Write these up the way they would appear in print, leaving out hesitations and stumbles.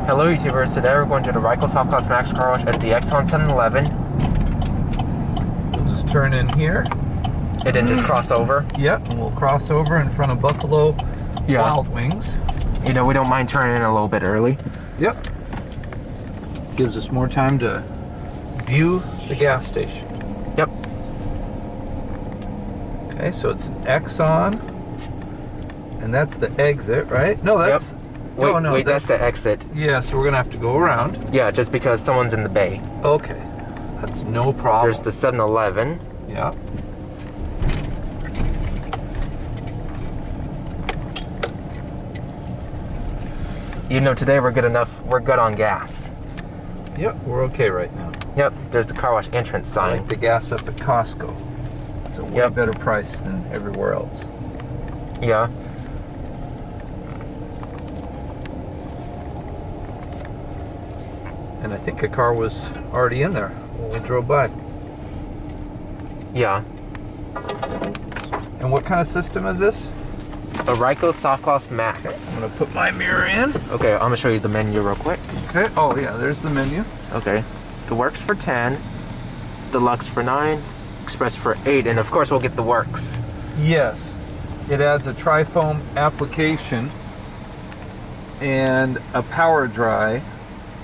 Hello YouTubers, today we're going to the Ryko Softgloss Maxx car wash at the Exxon 7-Eleven. We'll just turn in here. And then just cross over. Yep, and we'll cross over in front of Buffalo Wild Wings. You know, we don't mind turning in a little bit early. Yep. Gives us more time to view the gas station. Yep. Okay, so it's an Exxon. And that's the exit, right? No, that's... Yep. Wait, that's the exit. Yeah, so we're gonna have to go around. Yeah, just because someone's in the bay. Okay, that's no problem. There's the 7-Eleven. Yeah. You know, today we're good on gas. Yep, we're okay right now. Yep, there's the car wash entrance I sign. like the gas up at Costco. It's a way better price than everywhere else. Yeah. And I think a car was already in there when we drove by. Yeah. And what kind of system is this? A Ryko Softgloss Maxx. I'm gonna put my mirror in. Okay, I'm gonna show you the menu real quick. Okay. Oh yeah, there's the menu. Okay. The Works for 10, Deluxe for 9, Express for 8, and of course we'll get the Works. Yes. It adds a tri-foam application and a power dry.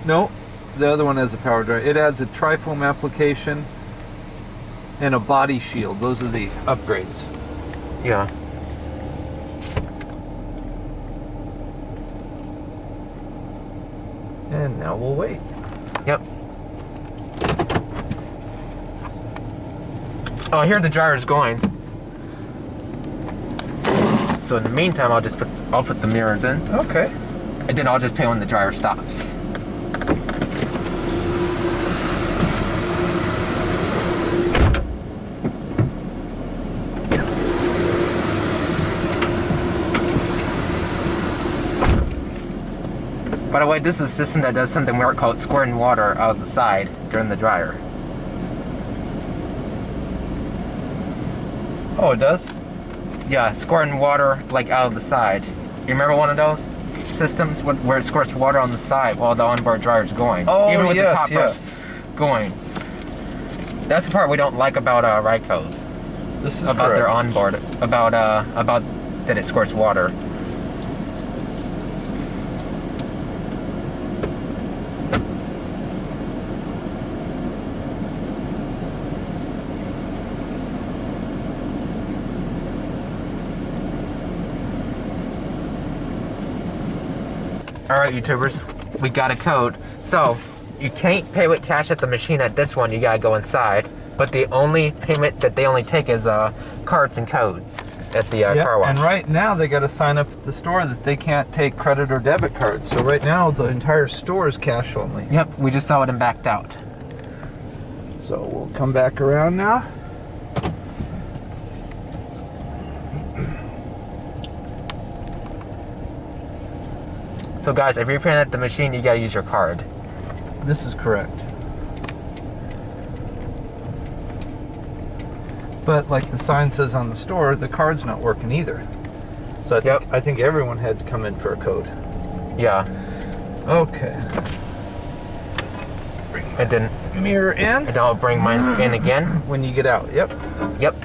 No, the other one has a power dry. It adds a tri-foam application and a body shield. Those are the upgrades. Yeah. And now we'll wait. Yep. Oh, I hear the dryer's going. So in the meantime, I'll put the mirrors in. Okay. And then I'll just pay when the dryer stops. By the way, this is a system that does something weird called squirting water out of the side during the dryer. Oh, it does? Yeah, squirting water like out of the side. You remember one of those systems where it squirts water on the side while the onboard dryer is going? Oh, even with yes, the top brush going. That's the part we don't like about Ryko's. This is about correct. their onboard, about that it squirts water. Alright YouTubers, we got a code. So, you can't pay with cash at the machine at this one, you gotta go inside. But the only payment that they only take is cards and codes at the car wash. And right now they gotta sign up at the store that they can't take credit or debit cards. So right now the entire store is cash only. Yep, we just saw it and backed out. So we'll come back around now. So guys, if you're paying at the machine, you gotta use your card. This is correct. But like the sign says on the store, the card's not working either. So I think everyone had to come in for a code. Yeah. Okay. And then Mirror in. And then I'll bring mine in again. When you get out. Yep. Yep.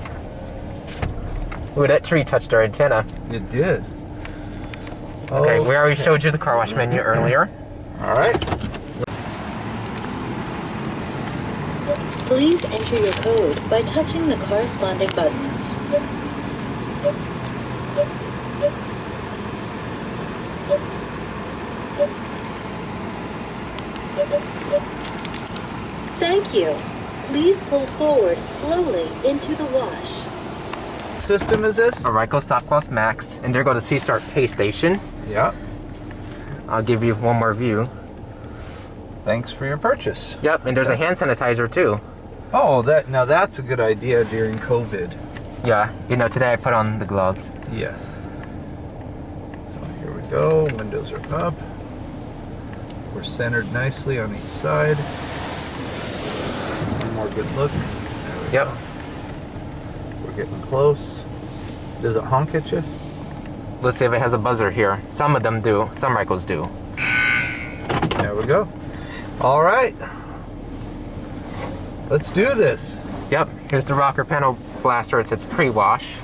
Ooh, that tree touched our antenna. It did. Okay, we already showed you the car wash menu earlier. Alright. Please enter your code by touching the corresponding buttons. Thank you. Please pull forward slowly into the wash. System is this? A Ryko Softgloss Maxx, and there go the C-Start pay station. Yeah. I'll give you one more view. Thanks for your purchase. Yep, and there's a hand sanitizer too. Oh, now that's a good idea during COVID. Yeah, you know, today I put on the gloves. Yes. So here we go. Windows are up. We're centered nicely on each side. One more good look. There we Yep. go. We're getting close. Does it honk at you? Let's see if it has a buzzer here. Some of them do. Some Rykos do. we go. All right. Let's do this. Yep, here's the rocker panel blaster. It's pre-wash.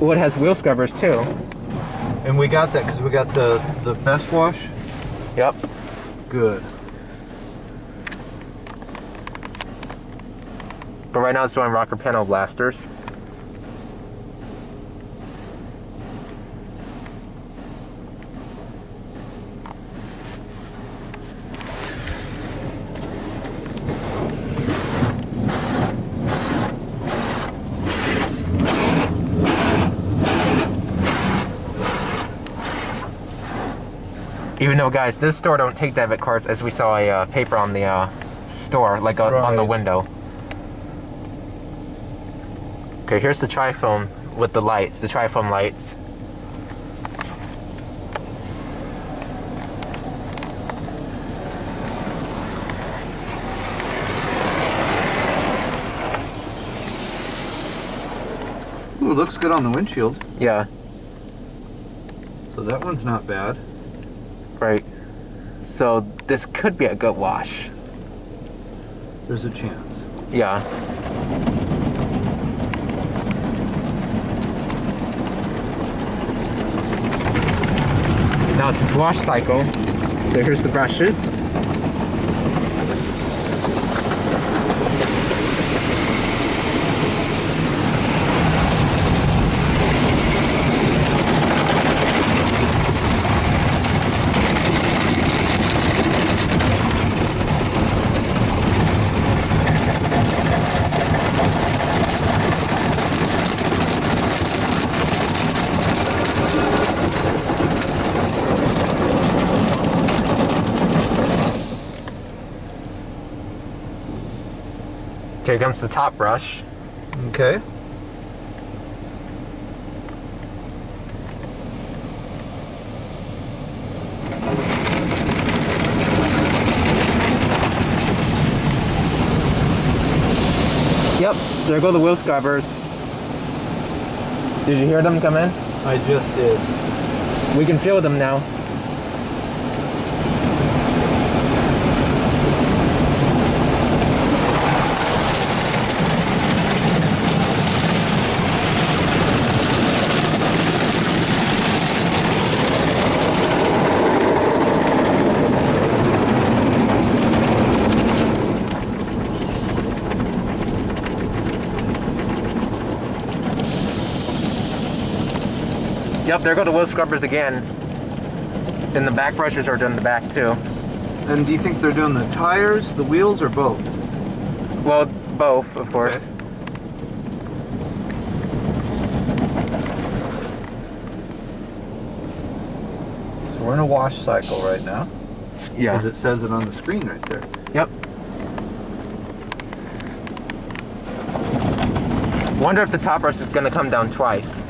Oh, it has wheel scrubbers too. And we got that because we got the best wash? Yep. Good. But right now it's doing rocker panel blasters. Even though, guys, this store don't take debit cards, as we saw a paper on the store, like on the window. Okay, here's the tri-foam with the lights, the tri-foam lights. Ooh, looks good on the windshield. Yeah. So that one's not bad. Right. So this could be a good wash. There's a chance. Yeah. Now it's this wash cycle. So here's the brushes. Here comes the top brush. Okay. Yep, there go the wheel scrubbers. Did you hear them come in? I just did. We can feel them now. Yep, there go the wheel scrubbers again. And the back brushes are doing the back too. And do you think they're doing the tires, the wheels, or both? Well, both, of course. Okay. So we're in a wash cycle right now. Yeah. Because it says it on the screen right there. Yep. Wonder if the top brush is going to come down twice.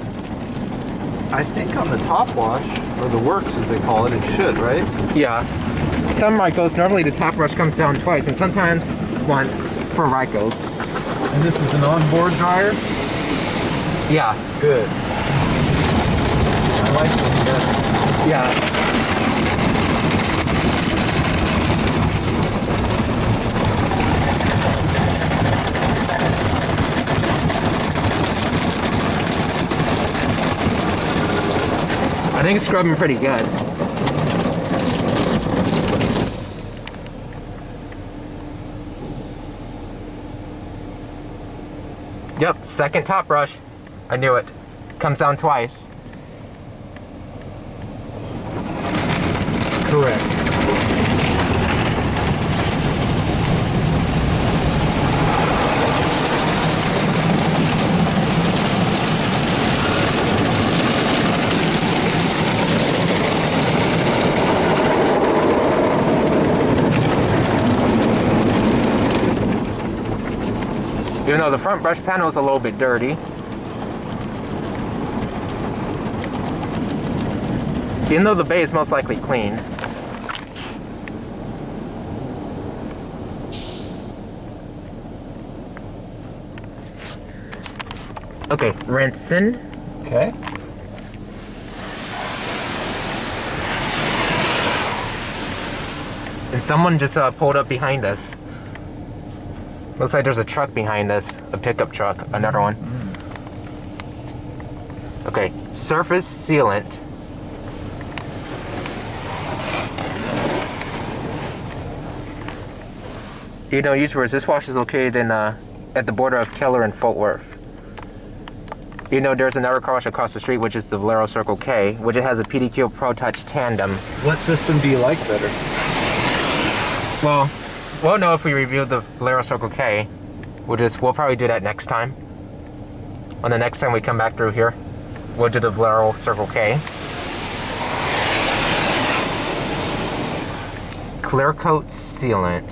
I think on the top wash, or the works as they call it, it should, right? Yeah. Some Rykos, normally the top brush comes down twice, and sometimes once for Rykos. And this is an onboard dryer? Yeah. Good. I like them better. Yeah. I think it's scrubbing pretty good. Yep, second top brush. I knew it. Comes down twice. Correct. Even though the front brush panel is a little bit dirty. Even though the bay is most likely clean. Okay, rinsing. Okay. And someone just pulled up behind us. Looks like there's a truck behind us, a pickup truck, another one. Okay, surface sealant. You know, YouTubers, this wash is located in at the border of Keller and Fort Worth. You know, there's another car wash across the street, which is the Valero Circle K, which it has a PDQ Pro Touch Tandem. What system do you like better? Well, we'll know if we review the Valero Circle K. We'll probably do that next time. On the next time we come back through here, we'll do the Valero Circle K. Clear coat sealant.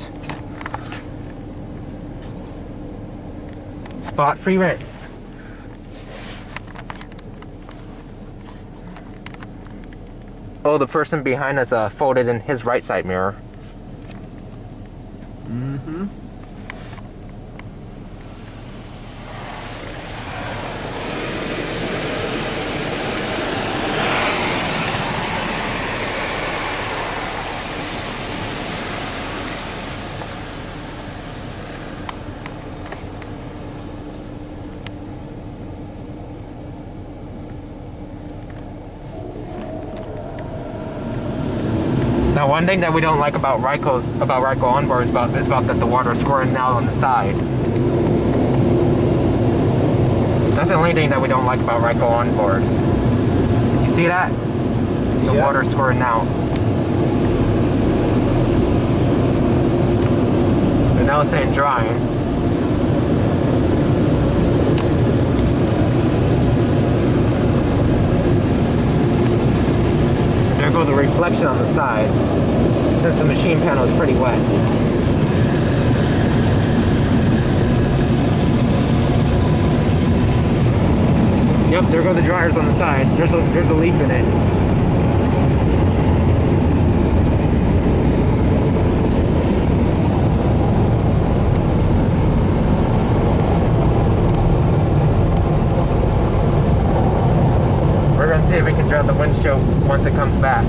Spot free rinse. Oh, the person behind us folded in his right side mirror. Mm-hmm. Now, one thing that we don't like about Ryko onboard is about that the water is squirting out on the side. That's the only thing that we don't like about Ryko onboard. You see that? The water squirting out. And now it's saying drying. There goes the reflection on the side, since the machine panel is pretty wet. Yep, there go the dryers on the side. There's a leaf in it. We're gonna see if we can dry the windshield once it comes back.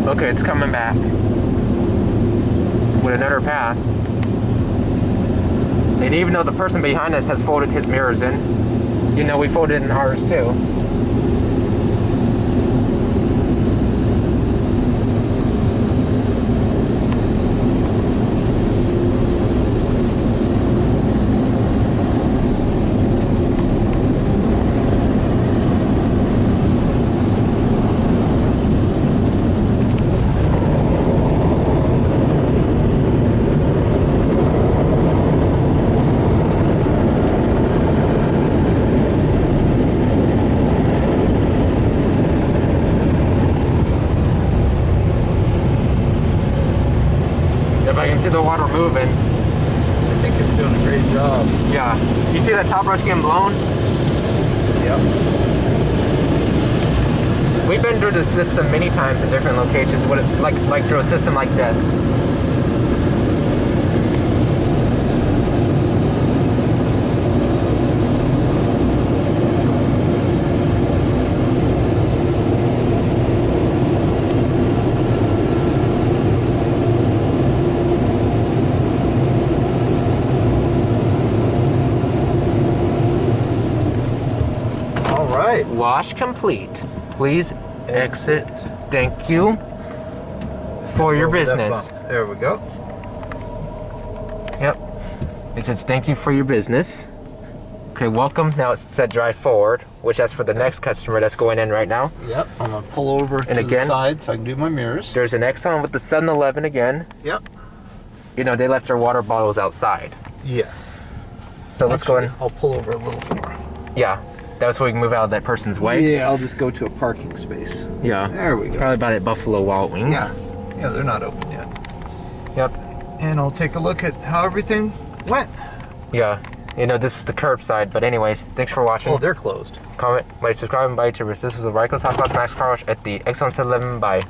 Okay, it's coming back with another pass. And even though the person behind us has folded his mirrors in, you know, we folded in ours too. I can see the water moving. I think it's doing a great job. Yeah. You see that top brush getting blown? Yep. We've been through this system many times in different locations, like through a system like this. Wash complete. Please exit. Thank you for your business. There we go. Yep. It says thank you for your business. Okay, welcome. Now it's set drive forward, which that's for the next customer that's going in right now. Yep. I'm gonna pull over to the side so I can do my mirrors. There's an Exxon with the 7-Eleven again. Yep. You know, they left their water bottles outside. Yes. So let's go in. I'll pull over a little more. Yeah. That was so we can move out of that person's way. Yeah, I'll just go to a parking space. Yeah. There we go. Probably by that Buffalo Wild Wings. Yeah. Yeah, they're not open yet. Yep. And I'll take a look at how everything went. Yeah. You know, this is the curbside, but anyways, thanks for watching. Oh, they're closed. Comment, like, subscribe, and bye, YouTubers. This was a Ryko Softgloss Maxx car wash at the Exxon 711. Bye.